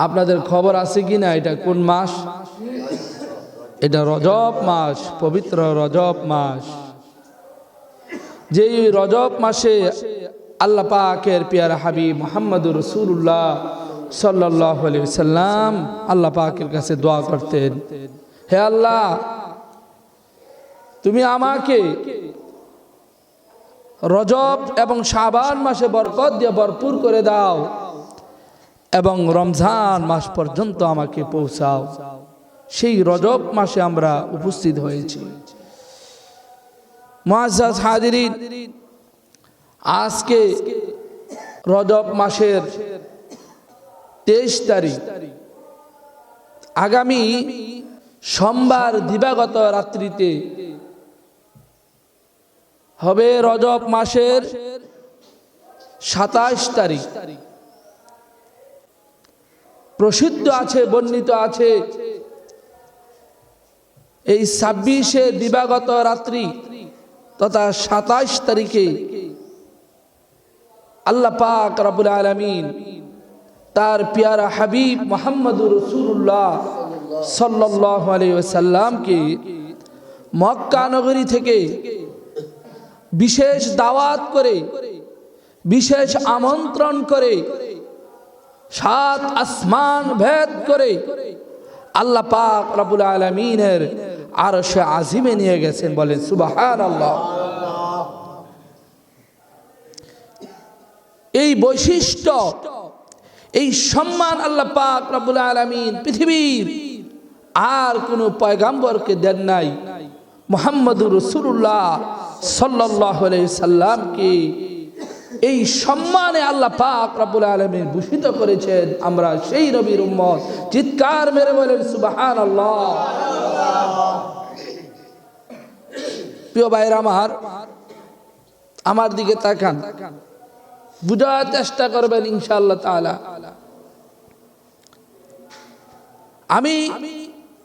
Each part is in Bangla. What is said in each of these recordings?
আপনাদের খবর আছে কি না এটা কোন মাস? এটা রজব মাস, পবিত্র রজব মাস। যেই রজব মাসে আল্লাহ পাকের পিয়ারা হাবিব মুহাম্মদুর রাসূলুল্লাহ সাল্লাল্লাহু আলাইহি ওয়াসাল্লাম আল্লাহ পাকের কাছে দোয়া করতেন, হে আল্লাহ, তুমি আমাকে রজব এবং শাবান মাসে বরকত দিয়ে ভরপুর করে দাও এবং রমজান মাস পর্যন্ত আমাকে পৌঁছাও। সেই রজব মাসে আমরা উপস্থিত হয়েছি। মুআজ্জাজ হাজিরিন, আজকে রজব মাসের 23 তারিখ, আগামী সোমবার দিবাগত রাত্রিতে হবে রজব মাসের 27 তারিখ। প্রসিদ্ধ আছে, বর্ণিত আছে, এই 26শে দিবাগত রাত্রি তথা 27 তারিখে আল্লাহ পাক রব্বুল আলামিন তার পিয়ারা হাবিব মুহাম্মদুর রাসূলুল্লাহ সাল্লাল্লাহু আলাইহি ওয়াসাল্লামকে মক্কা নগরী থেকে বিশেষ দাওয়াত করে, বিশেষ আমন্ত্রণ করে, 7 আসমান ভেদ করে আল্লাহ পাক রব্বুল আলামিনের আরশে আজিমে নিয়ে গেছেন। বলেন সুবহানাল্লাহ। এই বৈশিষ্ট্য, এই সম্মান আল্লাহ পাক রব্বুল আলামিন পৃথিবীর আর কোন পয়গম্বরকে দেন নাই। মুহাম্মদুর রাসূলুল্লাহ সাল্লাল্লাহু আলাইহি সাল্লামকে এই সম্মানে আল্লাহ পাক রব্বুল আলামিন ভূষিত করেছেন। আমরা সেই নবীর উম্মত। চিৎকার মেরে বলেন সুবহানাল্লাহ। প্রিয় ভাইরা আমার দিকে তাকান, বুঝার চেষ্টা করবেন ইনশাআল্লাহ তাআলা। আমি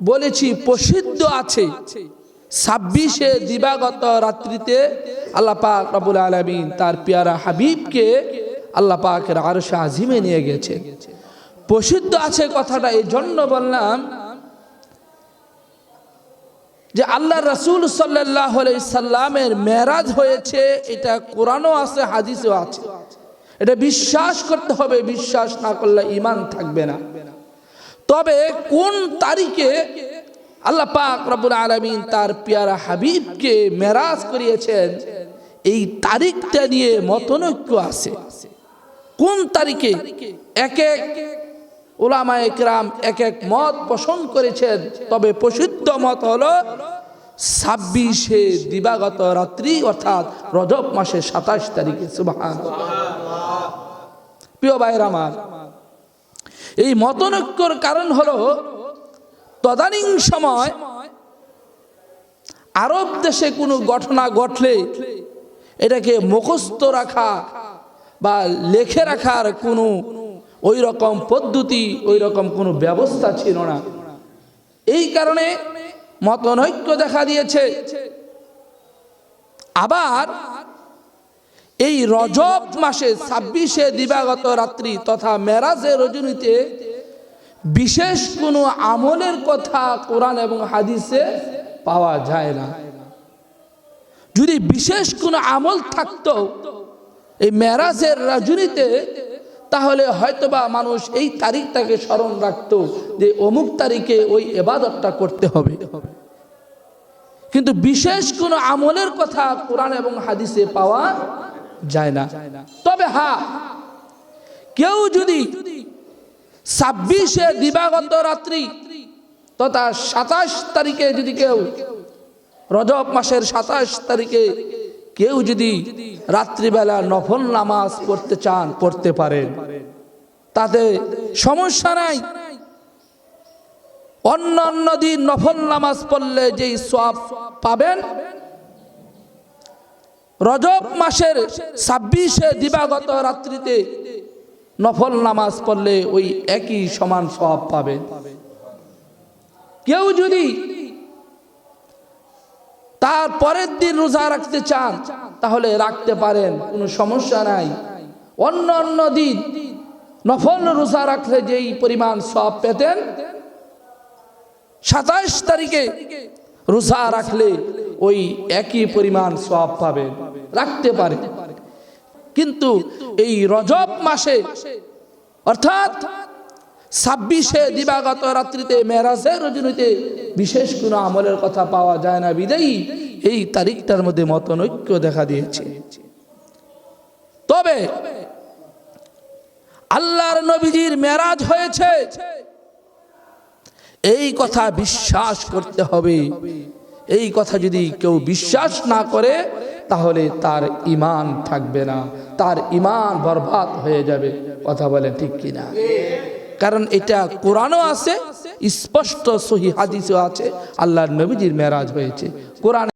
বলেছি প্রসিদ্ধ আছে 26শে দিবাগত রাত্রিতে আল্লাহ পাক রব্বুল আলামিন তার পিয়ারা হাবিবকে আল্লাহ পাকের আরশে আজিমে নিয়ে গেছে। প্রসিদ্ধ আছে কথাটা এই জন্য বললাম যে আল্লাহ রাসূল সাল্লাল্লাহু আলাইহি সাল্লামের মেরাজ হয়েছে, এটা কোরআনও আছে, হাদিসেও আছে। এটা বিশ্বাস করতে হবে, বিশ্বাস না করলে ঈমান থাকবে না। তবে কোন তারিখে আল্লাহ পাক রব্বুল আলামিন তার পিয়ারা হাবিবকে মেরাজ করিয়েছেন, এই তারিখটা নিয়ে মতনৈক্য আছে। কোন তারিখে এক এক উলামায়ে কেরাম এক এক মত পোষণ করেছেন। তবে প্রসিদ্ধ মত হলো 26শে দিবাগত রাত্রি, অর্থাৎ রজব মাসের 27 তারিখে। সুবহানাল্লাহ। প্রিয় ভাইরা আমার, এই মতনৈক্যর কারণ হলো তদানীং সময় আরব দেশে কোনো ঘটনা ঘটলে এটাকে মুখস্থ রাখা বা লিখে রাখার কোনো ওই রকম পদ্ধতি, ওই রকম কোনো ব্যবস্থা ছিল না। এই কারণে মতনৈক্য দেখা দিয়েছে। আবার এই রজব মাসে 26শে দিবাগত রাত্রি তথা মেরাজের রজনীতে বিশেষ কোনো আমলের কথা কোরআন এবং হাদিসে পাওয়া যায় না। যদি বিশেষ কোনো আমল থাকতো এই মেরাজের রজনীতে, তাহলে হয়তোবা মানুষ এই তারিখটাকে স্মরণ রাখতো যে অমুক তারিখে ওই ইবাদতটা করতে হবে। কিন্তু বিশেষ কোনো আমলের কথা কোরআন এবং হাদিসে পাওয়া যায় না। তবে হ্যাঁ, কেউ যদি 26শে দিবাগত রাত্রি তথা 27 তারিখে যদি কেউ রজব মাসের 27 তারিখে কেউ যদি রাত্রিবেলা নফল নামাজ পড়তে চান, পড়তে পারেন, তাতে সমস্যা নাই। অন্য দিন নফল নামাজ পড়লে যেই সওয়াব পাবেন, রজব মাসের 26শে দিবাগত রাত্রিতে নফল নামাজ পড়লে ওই একই সমান সওয়াব পাবেন। কেউ যদি তার পরের দিন রোজা রাখতে চান তাহলে রাখতে পারেন, কোনো সমস্যা নাই। অন্য দিন নফল রোজা রাখলে যেই পরিমাণ সওয়াব পেতেন, 27 তারিখে রোজা রাখলে ওই একই পরিমাণ সওয়াব পাবেন, রাখতে পারে। কিন্তু এই রজব মাসে অর্থাৎ 26 দিবাগত রাত্রিতে মেরাজের রজনীতে বিশেষ কোনো আমলের কথা পাওয়া যায় না বিদায়ী এই তারিখটার মধ্যে মতনৈক্য দেখা দিয়েছে। তবে আল্লাহর নবীজির মেরাজ হয়েছে এই কথা বিশ্বাস করতে হবে। এই কথা যদি কেউ বিশ্বাস না করে তাহলে তার ঈমান থাকবে না, তার ঈমান বরবাদ হয়ে যাবে। কথা বলেন ঠিক কিনা? কারণ এটা কোরআনও আছে, স্পষ্ট সহিহ হাদিসও আছে, আল্লাহর নবীজির মেরাজ হয়েছে। কোরআন